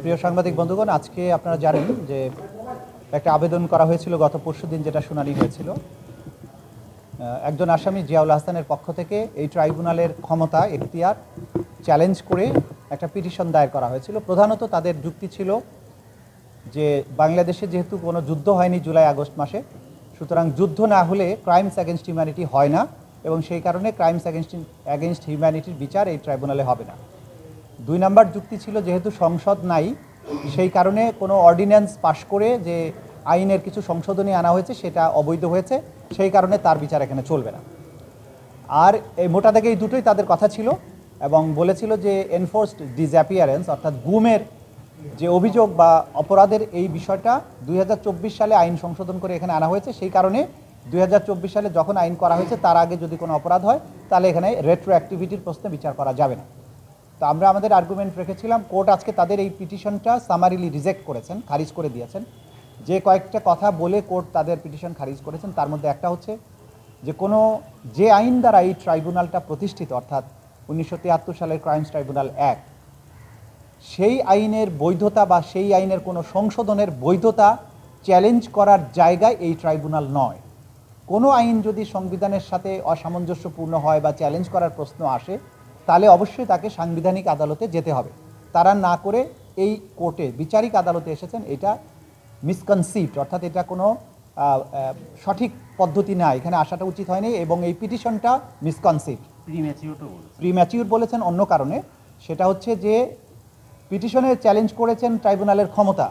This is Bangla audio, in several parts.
প্রিয় সাংবাদিক বন্ধুগণ, আজকে আপনারা জানেন যে একটা আবেদন করা হয়েছিল গত পরশুদিন, যেটা শুনানি হয়েছিল। একজন আসামি জিয়াউল হাসানের পক্ষ থেকে এই ট্রাইব্যুনালের ক্ষমতা এখতিয়ার চ্যালেঞ্জ করে একটা পিটিশন দায়ের করা হয়েছিল। প্রধানত তাদের যুক্তি ছিল যে বাংলাদেশে যেহেতু কোনো যুদ্ধ হয়নি জুলাই আগস্ট মাসে, সুতরাং যুদ্ধ না হলে ক্রাইমস অ্যাগেনস্ট হিউম্যানিটি হয় না, এবং সেই কারণে ক্রাইমস অ্যাগেনস্ট হিউম্যানিটির বিচার এই ট্রাইব্যুনালে হবে না। 2 নম্বর যুক্তি ছিল যেহেতু সংসদ নাই, সেই কারণে কোনো অর্ডিন্যান্স পাশ করে যে আইনের কিছু সংশোধনী আনা হয়েছে সেটা অবৈধ হয়েছে, সেই কারণে তার বিচার এখানে চলবে না। আর এই মোটা দাগে এই দুটোই তাদের কথা ছিল, এবং বলেছিল যে এনফোর্সড ডিসঅ্যাপিয়ারেন্স অর্থাৎ গুমের যে অভিযোগ বা অপরাধের এই বিষয়টা 2024 সালে আইন সংশোধন করে এখানে আনা হয়েছে, সেই কারণে 2024 সালে যখন আইন করা হয়েছে তার আগে যদি কোনো অপরাধ হয় তাহলে এখানে রেট্রোঅ্যাক্টিভিটির প্রশ্নে বিচার করা যাবে না। তো আমরা আমাদের আর্গুমেন্ট রেখেছিলাম। কোর্ট আজকে তাদের এই পিটিশনটা সামারিলি রিজেক্ট করেছেন, খারিজ করে দিয়েছেন। যে কয়েকটা কথা বলে কোর্ট তাদের পিটিশন খারিজ করেছেন, তার মধ্যে একটা হচ্ছে যে আইন দ্বারা এই ট্রাইব্যুনালটা প্রতিষ্ঠিত, অর্থাৎ 1973 সালের ক্রাইমস ট্রাইব্যুনাল অ্যাক্ট, সেই আইনের বৈধতা বা সেই আইনের কোনো সংশোধনের বৈধতা চ্যালেঞ্জ করার জায়গায় এই ট্রাইব্যুনাল নয়। কোনো আইন যদি সংবিধানের সাথে অসামঞ্জস্যপূর্ণ হয় বা চ্যালেঞ্জ করার প্রশ্ন আসে, তাহলে অবশ্যই তাকে সাংবিধানিক আদালতে যেতে হবে। তারা না করে এই কোর্টে বিচারিক আদালতে এসেছেন, এটা মিসকনসিভড, অর্থাৎ এটা কোনো সঠিক পদ্ধতি না, এখানে আসাটা উচিত হয়নি, এবং এই পিটিশনটা মিসকনসিভড। প্রিম্যাচিউর বলেছেন অন্য কারণে, সেটা হচ্ছে যে পিটিশনে চ্যালেঞ্জ করেছেন ট্রাইব্যুনালের ক্ষমতা,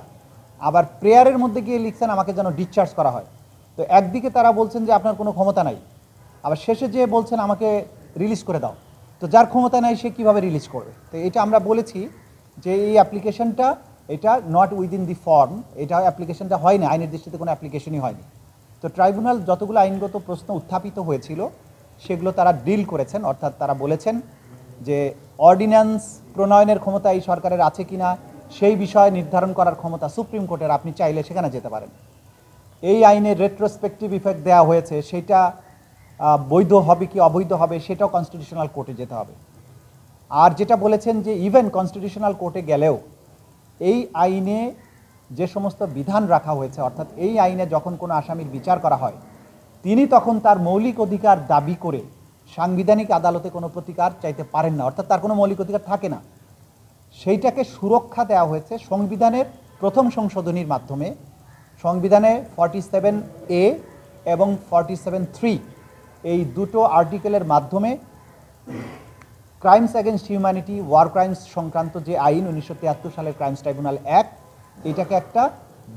আবার প্রেয়ারের মধ্যে গিয়ে লিখছেন আমাকে যেন ডিসচার্জ করা হয়। তো একদিকে তারা বলছেন যে আপনার কোনো ক্ষমতা নাই, আবার শেষে যে বলছেন আমাকে রিলিজ করে দাও। তো যার ক্ষমতা নাই সে কীভাবে রিলিজ করবে? তো এটা আমরা বলেছি যে এই অ্যাপ্লিকেশনটা এটা নট উইদিন দি ফর্ম, এটা অ্যাপ্লিকেশনটা হয়নি, আইনের দৃষ্টিতে কোনো অ্যাপ্লিকেশনই হয়নি। তো ট্রাইব্যুনাল যতগুলো আইনগত প্রশ্ন উত্থাপিত হয়েছিল সেগুলো তারা ডিল করেছেন, অর্থাৎ তারা বলেছেন যে অর্ডিন্যান্স প্রণয়নের ক্ষমতা এই সরকারের আছে কিনা সেই বিষয়ে নির্ধারণ করার ক্ষমতা সুপ্রিম কোর্টের, আপনি চাইলে সেখানে যেতে পারেন। এই আইনের রেট্রোস্পেক্টিভ ইফেক্ট দেওয়া হয়েছে, সেটা বৈধ হবে কি অবৈধ হবে সেটাও কনস্টিটিউশনাল কোর্টে যেতে হবে। আর যেটা বলেছেন যে ইভেন কনস্টিটিউশনাল কোর্টে গেলেও এই আইনে যে সমস্ত বিধান রাখা হয়েছে, অর্থাৎ এই আইনে যখন কোনো আসামির বিচার করা হয় তিনি তখন তার মৌলিক অধিকার দাবি করে সাংবিধানিক আদালতে কোনো প্রতিকার চাইতে পারেন না, অর্থাৎ তার কোনো মৌলিক অধিকার থাকে না। সেইটাকে সুরক্ষা দেওয়া হয়েছে সংবিধানের প্রথম সংশোধনীর মাধ্যমে। সংবিধানে 47A এবং 47(3) এই দুটো আর্টিকেলের মাধ্যমে crimes against humanity, war crimes সংক্রান্ত যে আইন 1973 সালের ক্রাইমস ট্রাইব্যুনাল অ্যাক্ট, এটাকে একটা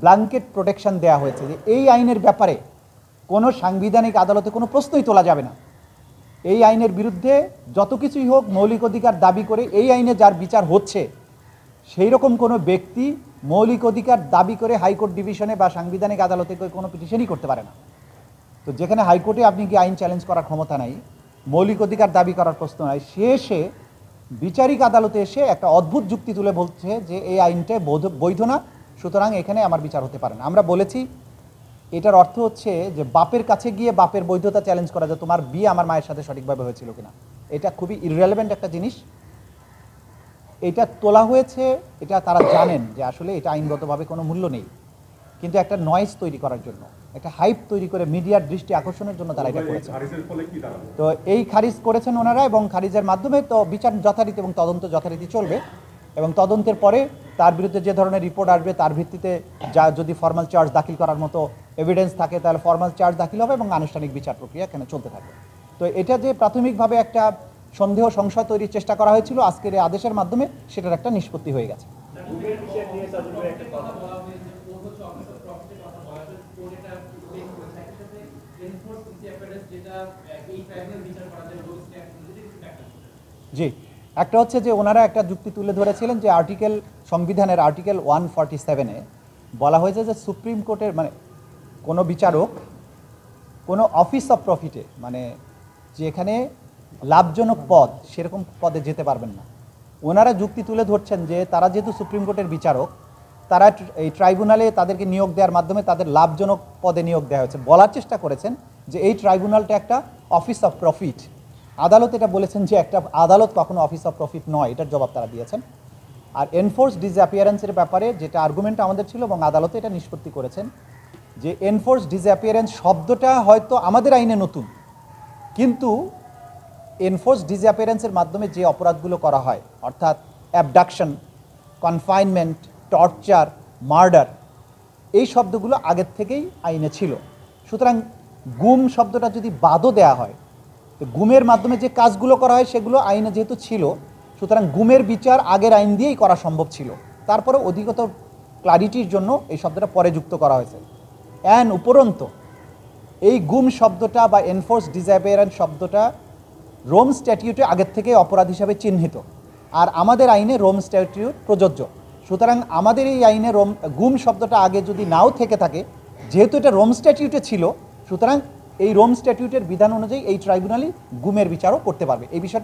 ব্ল্যাঙ্কেট প্রোটেকশন দেওয়া হয়েছে যে এই আইনের ব্যাপারে কোনো সাংবিধানিক আদালতে কোনো প্রশ্নই তোলা যাবে না। এই আইনের বিরুদ্ধে যত কিছুই হোক মৌলিক অধিকার দাবি করে এই আইনে যার বিচার হচ্ছে সেই রকম কোনো ব্যক্তি মৌলিক অধিকার দাবি করে হাইকোর্ট ডিভিশনে বা সাংবিধানিক আদালতে কোনো পিটিশনই করতে পারে না। তো যেখানে হাইকোর্টে আপনি কি আইন চ্যালেঞ্জ করার ক্ষমতা নাই, মৌলিক অধিকার দাবি করার প্রশ্ন নাই, সে বিচারিক আদালতে এসে একটা অদ্ভুত যুক্তি তুলে বলছে যে এই আইনটা বৈধ না, সুতরাং এখানে আমার বিচার হতে পারে না। আমরা বলেছি এটার অর্থ হচ্ছে যে বাপের কাছে গিয়ে বাপের বৈধতা চ্যালেঞ্জ করা, যে তোমার বিয়ে আমার মায়ের সাথে সঠিকভাবে হয়েছিল কিনা। এটা খুবই ইররেলেভেন্ট একটা জিনিস। এটা তোলা হয়েছে, এটা তারা জানেন যে আসলে এটা আইনগতভাবে কোনো মূল্য নেই, কিন্তু একটা নয়েজ তৈরি করার জন্য, একটা হাইপ তৈরি করে মিডিয়ার দৃষ্টি আকর্ষণের জন্য তারা এটা করেছে। তো এই খারিজ করেছেন ওনারা, এবং খারিজের মাধ্যমে তো বিচার যথারীতি এবং তদন্ত যথারীতি চলবে, এবং তদন্তের পরে তার বিরুদ্ধে যে ধরনের রিপোর্ট আসবে তার ভিত্তিতে যা যদি ফর্মাল চার্জ দাখিল করার মতো এভিডেন্স থাকে তাহলে ফর্মাল চার্জ দাখিল হবে এবং আনুষ্ঠানিক বিচার প্রক্রিয়া এখানে চলতে থাকবে। তো এটা যে প্রাথমিকভাবে একটা সন্দেহ সংশয় তৈরির চেষ্টা করা হয়েছিল, আজকের এই আদেশের মাধ্যমে সেটার একটা নিষ্পত্তি হয়ে গেছে। জি, একটা হচ্ছে যে ওনারা একটা যুক্তি তুলে ধরেছিলেন যে সংবিধানের আর্টিকেল 147-এ বলা হয়েছে যে সুপ্রিম কোর্টের মানে কোনো বিচারক কোনো অফিস অফ প্রফিটে, মানে যেখানে লাভজনক পদ সেরকম পদে যেতে পারবেন না। ওনারা যুক্তি তুলে ধরছেন যে তারা যেহেতু সুপ্রিম কোর্টের বিচারক, তারা এই ট্রাইব্যুনালে তাদেরকে নিয়োগ দেওয়ার মাধ্যমে তাদের লাভজনক পদে নিয়োগ দেওয়া হয়েছে। বলার চেষ্টা করেছেন যে এই ট্রাইব্যুনালটা একটা অফিস অফ প্রফিট, আদালত এটা বলেছেন যে একটা আদালত কখনো অফিস অফ প্রফিট নয়, এটার জবাব তারা দিয়েছেন। আর এনফোর্স ডিসঅ্যাপিয়ারেন্সের ব্যাপারে যেটা আর্গুমেন্ট আমাদের ছিল এবং আদালতে এটা নিষ্পত্তি করেছেন যে এনফোর্স ডিসঅ্যাপিয়ারেন্স শব্দটা হয়তো আমাদের আইনে নতুন, কিন্তু এনফোর্স ডিসঅ্যাপিয়ারেন্সের মাধ্যমে যে অপরাধগুলো করা হয় অর্থাৎ অ্যাবডাকশন, কনফাইনমেন্ট, টর্চার, মার্ডার, এই শব্দগুলো আগের থেকেই আইনে ছিল। সুতরাং গুম শব্দটা যদি বাদও দেয়া হয়, তো গুমের মাধ্যমে যে কাজগুলো করা হয় সেগুলো আইনে যেহেতু ছিল, সুতরাং গুমের বিচার আগের আইন দিয়েই করা সম্ভব ছিল। তারপরে অধিকতর ক্লারিটির জন্য এই শব্দটা পরে যুক্ত করা হয়েছে। উপরন্ত এই গুম শব্দটা বা এনফোর্স ডিসঅ্যাপিয়ারেন্স শব্দটা রোম স্ট্যাটিউটে আগের থেকে অপরাধ হিসাবে চিহ্নিত, আর আমাদের আইনে রোম স্ট্যাটিউট প্রযোজ্য। সুতরাং আমাদের এই আইনে গুম শব্দটা আগে যদি নাও থেকে থাকে, যেহেতু এটা রোম স্ট্যাটিউটে ছিল, সুতরাং এই রোম স্ট্যাটিউটের বিধান অনুযায়ী এই ট্রাইব্যুনালই গুমের বিচারও করতে পারবে। এই বিষয়টা